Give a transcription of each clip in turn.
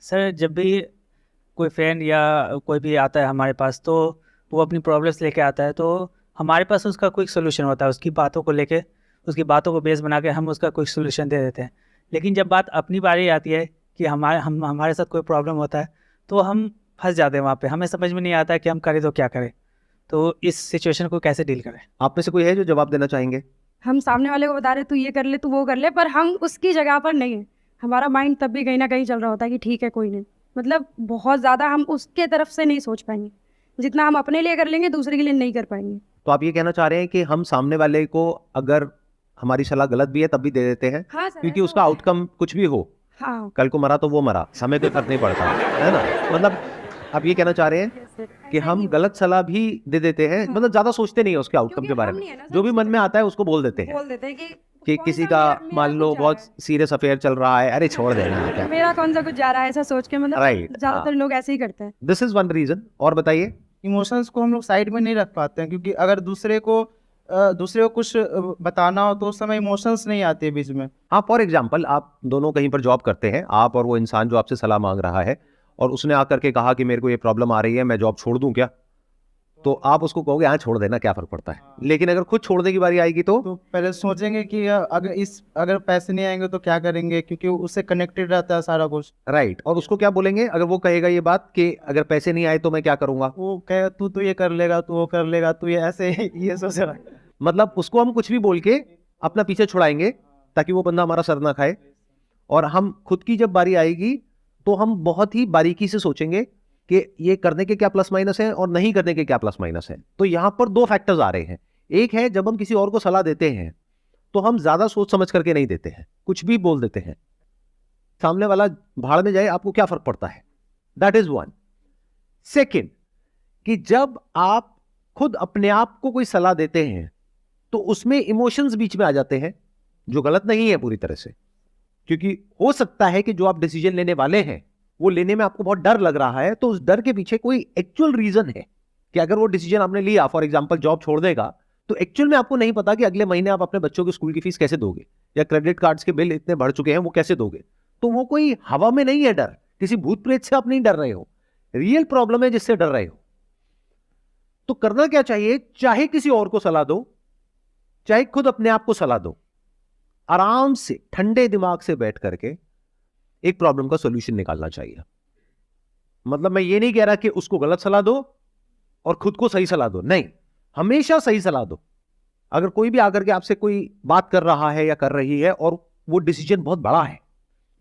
Sir जब भी कोई फ्रेंड या कोई भी आता है हमारे पास, तो वो अपनी प्रॉब्लम्स लेके आता है, तो हमारे पास उसका क्विक सोल्यूशन होता है। उसकी बातों को लेके, उसकी बातों को बेस बना के हम उसका क्विक सोल्यूशन दे देते हैं। लेकिन जब बात अपनी बारी आती है कि हमारे साथ कोई प्रॉब्लम होता है, तो हम फंस जाते हैं वहाँ पे। हमें समझ में नहीं आता है कि हम करें तो क्या करें, तो इस सिचुएशन को कैसे डील करें। आप में से कोई है जो जवाब देना चाहेंगे? हम सामने वाले को बता रहे तू ये कर ले, तू वो कर ले, पर हम उसकी जगह पर नहीं है। हमारा माइंड तब भी कहीं ना कहीं चल रहा होता है कि ठीक है कोई नहीं। मतलब बहुत ज़्यादा हम उसके तरफ से नहीं सोच पाएंगे, जितना हम अपने लिए कर लेंगे दूसरे के लिए नहीं कर पाएंगे। तो आप ये कहना चाह रहे हैं कि हम सामने वाले को अगर हमारी सलाह गलत भी है तब भी दे देते हैं, हाँ सर, क्योंकि ऐसा उसका होता है। आउटकम कुछ भी हो, हाँ कल को मरा तो वो मरा, हमें कोई फर्क नहीं पड़ता, है ना? मतलब आप ये कहना चाह रहे हैं कि हम गलत सलाह भी दे देते हैं, मतलब ज्यादा सोचते नहीं है उसके आउटकम क्योंकि के बारे हम में, नहीं है ना सर जो भी उसकी मन में जगह। आता है उसको बोल देते हैं बोल देते हैं कि कौन किसी सा का मेरा मान लो कुछ जा बहुत रहा सीरियस अफेयर चल रहा है, अरे छोड़ देना क्या, है, मेरा कौन सा कुछ जा रहा है, ऐसा सोच के। मतलब राइट। ज्यादातर लोग ऐसे ही करते हैं। This is one reason. और बताइए। इमोशंस को हम लोग साइड में नहीं रख पाते हैं, क्योंकि अगर दूसरे को कुछ बताना हो तो उस समय इमोशंस नहीं आते बीच में। हाँ, फॉर एग्जाम्पल आप दोनों कहीं पर जॉब करते हैं, आप और वो इंसान जो आपसे सलाह मांग रहा है, और उसने आकर के कहा कि मेरे को ये प्रॉब्लम आ रही है, मैं जॉब छोड़ दूं क्या? तो आप उसको कहोगे हाँ छोड़ देना, क्या फर्क पड़ता है। लेकिन अगर खुद छोड़ने की बारी आएगी तो तो पहले सोचेंगे कि अगर पैसे नहीं आएंगे तो क्या करेंगे, क्योंकि उससे कनेक्टेड रहता है सारा कुछ। राइट। और उसको क्या बोलेंगे अगर वो कहेगा ये बात कि अगर पैसे नहीं आए तो मैं क्या करूंगा? वो कहेगा तू तो ये कर लेगा, तू वो कर लेगा, तू ये ऐसे ये सोच रहा है। मतलब उसको हम कुछ भी बोल के अपना पीछे छुड़ाएंगे ताकि वो बंदा हमारा सर ना खाए। और हम खुद की जब बारी आएगी तो हम बहुत ही बारीकी से सोचेंगे कि ये करने के क्या प्लस माइनस है और नहीं करने के क्या प्लस माइनस है। तो यहां पर दो फैक्टर्स आ रहे हैं। एक है जब हम किसी और को सलाह देते हैं तो हम ज्यादा सोच समझ करके नहीं देते हैं, कुछ भी बोल देते हैं, सामने वाला भाड़ में जाए, आपको क्या फर्क पड़ता है। That is one. सेकेंड, कि जब आप खुद अपने आप को कोई सलाह देते हैं तो उसमें इमोशंस बीच में आ जाते हैं, जो गलत नहीं है पूरी तरह से, क्योंकि हो सकता है कि जो आप डिसीजन लेने वाले हैं वो लेने में आपको बहुत डर लग रहा है, तो उस डर के पीछे कोई एक्चुअल रीजन है कि अगर वो डिसीजन आपने लिया, फॉर एग्जांपल जॉब छोड़ देगा, तो एक्चुअल में आपको नहीं पता कि अगले महीने आप अपने बच्चों की स्कूल की फीस कैसे दोगे, या क्रेडिट कार्ड्स के बिल इतने बढ़ चुके हैं वो कैसे दोगे। तो वो कोई हवा में नहीं है डर, किसी भूत प्रेत से आप नहीं डर रहे हो, रियल प्रॉब्लम है जिससे डर रहे हो। तो करना क्या चाहिए, चाहे किसी और को सलाह दो, चाहे खुद अपने आप को सलाह दो, आराम से ठंडे दिमाग से बैठ करके एक प्रॉब्लम का सॉल्यूशन निकालना चाहिए। मतलब मैं ये नहीं कह रहा कि उसको गलत सलाह दो और खुद को सही सलाह दो, नहीं, हमेशा सही सलाह दो। अगर कोई भी आकर के आपसे कोई बात कर रहा है या कर रही है और वो डिसीजन बहुत बड़ा है,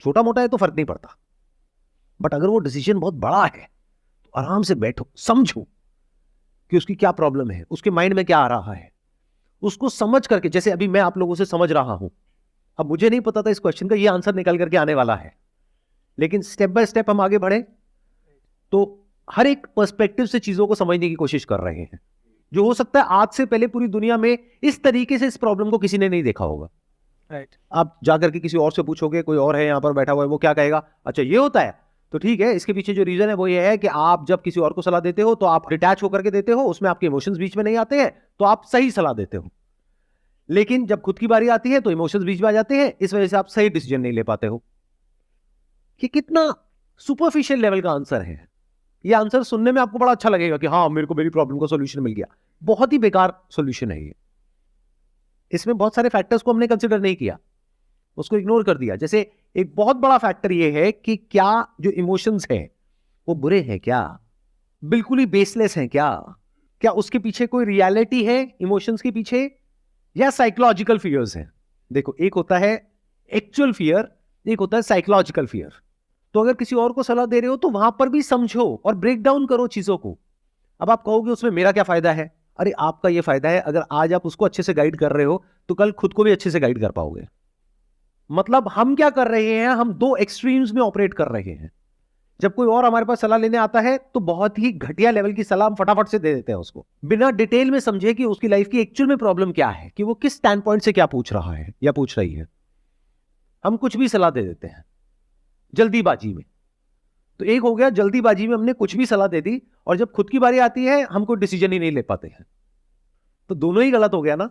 छोटा मोटा है तो फर्क नहीं पड़ता, बट अगर वो डिसीजन बहुत बड़ा है तो आराम से बैठो, समझो कि उसकी क्या प्रॉब्लम है, उसके माइंड में क्या आ रहा है, उसको समझ करके। जैसे अभी मैं आप लोगों से समझ रहा हूं, अब मुझे नहीं पता था इस क्वेश्चन का ये आंसर निकल करके आने वाला है, लेकिन स्टेप बाय स्टेप हम आगे बढ़े तो हर एक पर्सपेक्टिव से चीजों को समझने की कोशिश कर रहे हैं, जो हो सकता है आज से पहले पूरी दुनिया में इस तरीके से इस प्रॉब्लम को किसी ने नहीं देखा होगा। राइट। आप जाकर के किसी और से पूछोगे, कोई और है यहां पर बैठा हुआ है, वो क्या कहेगा, अच्छा ये होता है, तो ठीक है। इसके पीछे जो रीजन है वो ये है कि आप जब किसी और को सलाह देते हो तो आप डिटैच होकर के देते हो, उसमें आपके इमोशंस बीच में नहीं आते हैं, तो आप सही सलाह देते हो। लेकिन जब खुद की बारी आती है तो इमोशंस बीच में आ जाते हैं, इस वजह से आप सही डिसीजन नहीं ले पाते हो। कि कितना सुपरफिशियल लेवल का आंसर है। ये आंसर सुनने में आपको बड़ा अच्छा लगेगा कि हाँ मेरे को मेरी प्रॉब्लम का सॉल्यूशन मिल गया, बहुत ही बेकार सॉल्यूशन है ये। इसमें बहुत सारे फैक्टर्स को हमने कंसिडर नहीं किया, उसको इग्नोर कर दिया। जैसे एक बहुत बड़ा फैक्टर ये है कि क्या जो इमोशंस हैं वो बुरे हैं क्या, बिल्कुल ही बेसलेस हैं क्या उसके पीछे कोई रियलिटी है इमोशंस के पीछे, या साइकोलॉजिकल फियर्स हैं। देखो, एक होता है एक्चुअल फियर, एक होता है साइकोलॉजिकल फियर। तो अगर किसी और को सलाह दे रहे हो तो वहां पर भी समझो और ब्रेक डाउन करो चीजों को। अब आप कहोगे उसमें मेरा क्या फायदा है, अरे आपका ये फायदा है, अगर आज आप उसको अच्छे से गाइड कर रहे हो तो कल खुद को भी अच्छे से गाइड कर पाओगे। मतलब हम क्या कर रहे हैं, हम दो एक्सट्रीम्स में ऑपरेट कर रहे हैं। जब कोई और हमारे पास सलाह लेने आता है तो बहुत ही घटिया लेवल की सलाह हम फटाफट से दे देते हैं उसको, बिना डिटेल में समझे कि उसकी लाइफ की एक्चुअल में प्रॉब्लम क्या है, कि वो किस स्टैंड पॉइंट से क्या पूछ रहा है या पूछ रही है। हम कुछ भी सलाह दे देते हैं जल्दीबाजी में। तो एक हो गया, जल्दीबाजी में हमने कुछ भी सलाह दे दी, और जब खुद की बारी आती है हम कोई डिसीजन ही नहीं ले पाते हैं। तो दोनों ही गलत हो गया ना।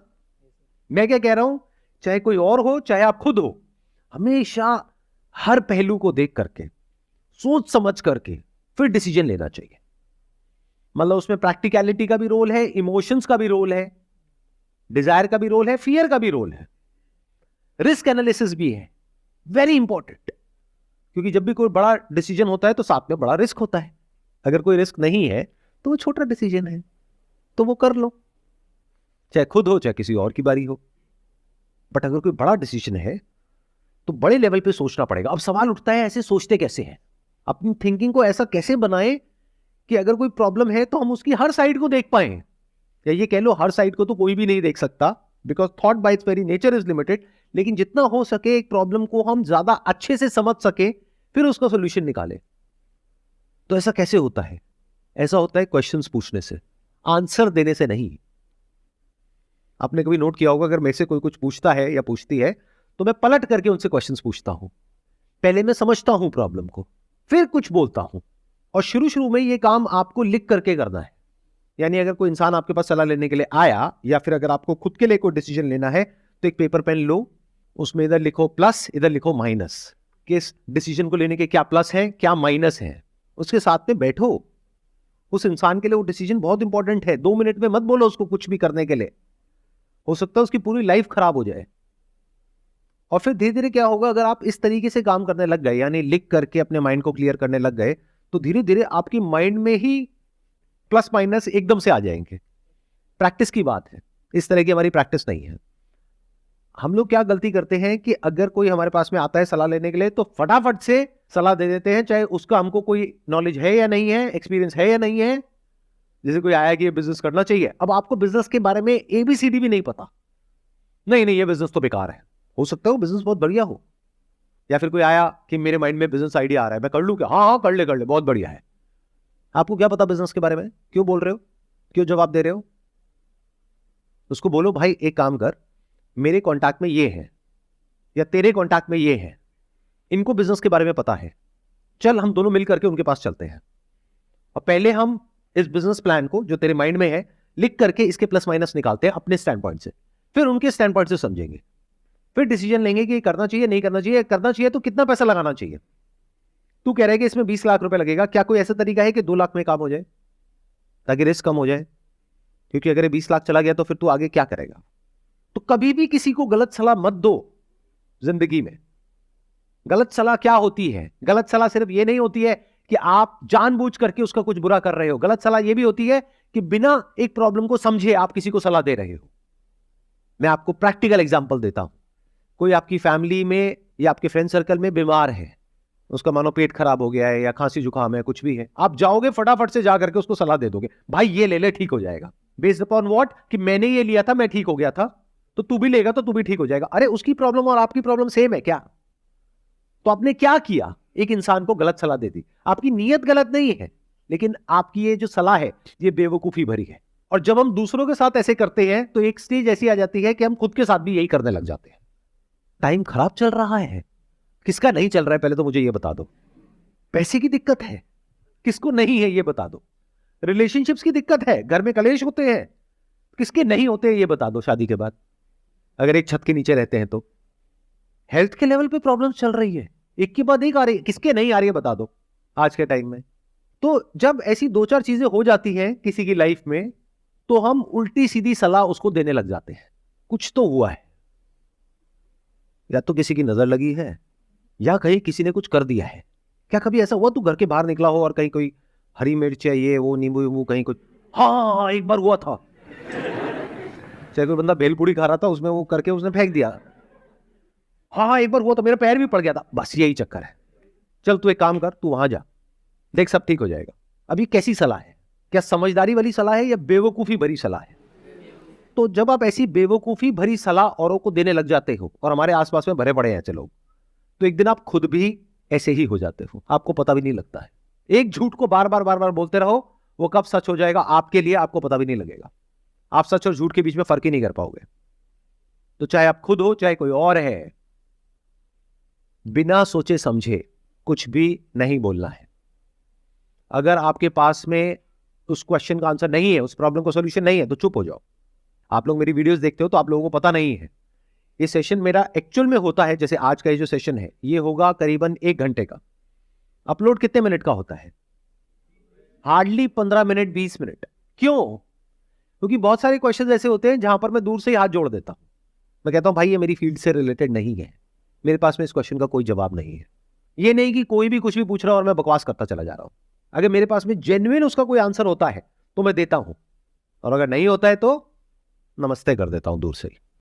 मैं क्या कह रहा हूं, चाहे कोई और हो चाहे आप खुद हो, हमेशा हर पहलू को देख करके सोच समझ करके फिर डिसीजन लेना चाहिए। मतलब उसमें प्रैक्टिकलिटी का भी रोल है, इमोशंस का भी रोल है, डिजायर का भी रोल है, फियर का भी रोल है, रिस्क एनालिसिस भी है, वेरी इंपॉर्टेंट। क्योंकि जब भी कोई बड़ा डिसीजन होता है तो साथ में बड़ा रिस्क होता है। अगर कोई रिस्क नहीं है तो वो छोटा डिसीजन है, तो वो कर लो, चाहे खुद हो चाहे किसी और की बारी हो। बट अगर कोई बड़ा डिसीजन है तो बड़े लेवल पे सोचना पड़ेगा। अब सवाल उठता है, ऐसे सोचते कैसे हैं? अपनी थिंकिंग को ऐसा कैसे बनाएं कि अगर कोई प्रॉब्लम है तो हम उसकी हर साइड को देख पाए, या ये कह लो हर साइड को तो कोई भी नहीं देख सकता, because thought bye it's very nature is limited. लेकिन जितना हो सके एक प्रॉब्लम को हम ज्यादा अच्छे से समझ सके, फिर उसका सोल्यूशन निकाले। तो ऐसा कैसे होता है? ऐसा होता है क्वेश्चंस पूछने से, आंसर देने से नहीं। आपने कभी नोट किया होगा, अगर मेरे से कोई कुछ पूछता है या पूछती है तो मैं पलट करके उनसे क्वेश्चंस पूछता हूं। पहले मैं समझता हूं प्रॉब्लम को, फिर कुछ बोलता हूं। और शुरू में ये काम आपको लिख करके करना है। यानी अगर कोई इंसान आपके पास सलाह लेने के लिए आया, या फिर अगर आपको खुद के लिए कोई डिसीजन लेना है, तो एक पेपर पेन लो, उसमें इधर लिखो प्लस, इधर लिखो माइनस, कि इस डिसीजन को लेने के क्या प्लस है क्या माइनस है। उसके साथ में बैठो। उस इंसान के लिए वो डिसीजन बहुत इंपॉर्टेंट है। 2 मिनट में मत बोलो उसको कुछ भी करने के लिए, हो सकता है उसकी पूरी लाइफ खराब हो जाए। और फिर धीरे धीरे क्या होगा, अगर आप इस तरीके से काम करने लग गए, यानी लिख करके अपने माइंड को क्लियर करने लग गए, तो धीरे धीरे आपकी माइंड में ही प्लस माइनस एकदम से आ जाएंगे। प्रैक्टिस की बात है, इस तरह की हमारी प्रैक्टिस नहीं है। हम लोग क्या गलती करते हैं कि अगर कोई हमारे पास में आता है सलाह लेने के लिए, तो फटाफट से सलाह दे देते हैं, चाहे उसका हमको कोई नॉलेज है या नहीं है, एक्सपीरियंस है या नहीं है। जैसे कोई आया कि ये बिजनेस करना चाहिए, अब आपको बिजनेस के बारे में ABCD भी नहीं पता, नहीं ये बिजनेस तो बेकार है। हो सकता है वो बिजनेस बहुत बढ़िया हो। या फिर कोई आया कि मेरे माइंड में बिजनेस आइडिया आ रहा है, मैं कर लूं क्या? हाँ कर ले बहुत बढ़िया है। आपको क्या पता बिजनेस के बारे में? क्यों बोल रहे हो, क्यों जवाब दे रहे हो? उसको बोलो भाई एक काम कर, मेरे कॉन्टैक्ट में ये है, या तेरे कॉन्टैक्ट में ये है, इनको बिजनेस के बारे में पता है, चल हम दोनों मिल करके उनके पास चलते हैं, और पहले हम इस बिजनेस प्लान को जो तेरे माइंड में है लिख करके इसके प्लस माइनस निकालते हैं अपने स्टैंड पॉइंट से, फिर उनके स्टैंड पॉइंट से समझेंगे, फिर डिसीजन लेंगे कि करना चाहिए नहीं करना चाहिए, करना चाहिए तो कितना पैसा लगाना चाहिए। तू कह रहा है कि इसमें 20 लाख रुपए लगेगा, क्या कोई ऐसा तरीका है कि 2 लाख में काम हो जाए, ताकि रिस्क कम हो जाए? क्योंकि अगर 20 लाख चला गया तो फिर तू आगे क्या करेगा? तो कभी भी किसी को गलत सलाह मत दो। जिंदगी में गलत सलाह क्या होती है? गलत सलाह सिर्फ ये नहीं होती है कि आप जानबूझ करके उसका कुछ बुरा कर रहे हो। गलत सलाह यह भी होती है कि बिना एक प्रॉब्लम को समझे आप किसी को सलाह दे रहे हो। मैं आपको प्रैक्टिकल एग्जांपल देता हूं। कोई आपकी फैमिली में या आपके फ्रेंड सर्कल में बीमार है, उसका मानो पेट खराब हो गया है या खांसी जुकाम है, कुछ भी है, आप जाओगे फटाफट से जा करके उसको सलाह दे दोगे, भाई ये ले ले ठीक हो जाएगा। Based upon what? कि मैंने ये लिया था, मैं ठीक हो गया था, तो तू भी लेगा तो तू भी ठीक हो जाएगा। अरे उसकी प्रॉब्लम और आपकी प्रॉब्लम सेम है क्या? तो आपने क्या किया? एक इंसान को गलत सलाह दे दी। आपकी नीयत गलत नहीं है, लेकिन आपकी ये जो सलाह है ये बेवकूफी भरी है। और जब हम दूसरों के साथ ऐसे करते हैं तो एक स्टेज ऐसी आ जाती है कि हम खुद के साथ भी यही करने लग जाते हैं। टाइम खराब चल रहा है, किसका नहीं चल रहा है पहले तो मुझे ये बता दो। पैसे की दिक्कत है, किसको नहीं है ये बता दो। रिलेशनशिप्स की दिक्कत है, घर में कलेश होते हैं, किसके नहीं होते ये बता दो। शादी के बाद अगर एक छत के नीचे रहते हैं तो हेल्थ के लेवल पे प्रॉब्लम चल रही है, एक के बाद एक आ रही है, किसके नहीं आ रही है बता दो आज के टाइम में। तो जब ऐसी 2-4 चीजें हो जाती हैं किसी की लाइफ में, तो हम उल्टी सीधी सलाह उसको देने लग जाते हैं। कुछ तो हुआ है, या तो किसी की नजर लगी है, या कहीं किसी ने कुछ कर दिया है। क्या कभी ऐसा हुआ तू घर के बाहर निकला हो और कहीं कोई हरी मिर्च है, ये वो नींबू वींबू कहीं कुछ? हाँ एक बार हुआ था, चाहे कोई बंदा भेलपूरी खा रहा था, उसमें वो करके उसने फेंक दिया। हाँ एक बार हुआ था, मेरा पैर भी पड़ गया था। बस यही चक्कर है। चल तू एक काम कर, तू वहां जा, देख सब ठीक हो जाएगा। अब ये कैसी सलाह है? क्या समझदारी वाली सलाह है या बेवकूफी भरी सलाह है? तो जब आप ऐसी बेवकूफी भरी सलाह औरों को देने लग जाते हो, और हमारे आसपास में भरे पड़े हैं ऐसे लोग, तो एक दिन आप खुद भी ऐसे ही हो जाते हो, आपको पता भी नहीं लगता है। एक झूठ को बार बार बोलते रहो, वो कब सच हो जाएगा आपके लिए आपको पता भी नहीं लगेगा। आप सच और झूठ के बीच में फर्क ही नहीं कर पाओगे। तो चाहे आप खुद हो चाहे कोई और है, बिना सोचे समझे कुछ भी नहीं बोलना है। अगर आपके पास में उस क्वेश्चन का आंसर नहीं है, उस प्रॉब्लम का सॉल्यूशन नहीं है, तो चुप हो जाओ। आप लोग मेरी वीडियोस देखते हो तो आप लोगों को पता नहीं है, ये सेशन मेरा एक्चुअल में होता है, जैसे आज का ये जो सेशन है ये होगा करीबन 1 घंटे का। अपलोड कितने मिनट का होता है? Hardly 15 minute 20 minute. क्यों? क्योंकि बहुत सारे क्वेश्चन ऐसे होते हैं जहां पर मैं दूर से ही हाथ जोड़ देता हूं, मैं कहता हूं भाई ये मेरी फील्ड से रिलेटेड नहीं है, मेरे पास में इस क्वेश्चन का कोई जवाब नहीं है। ये नहीं कि कोई भी कुछ भी पूछ रहा है और मैं बकवास करता चला जा रहा हूं। अगर मेरे पास में जेन्युइन उसका कोई आंसर होता है तो मैं देता हूं, और अगर नहीं होता है तो नमस्ते कर देता हूं दूर से ही।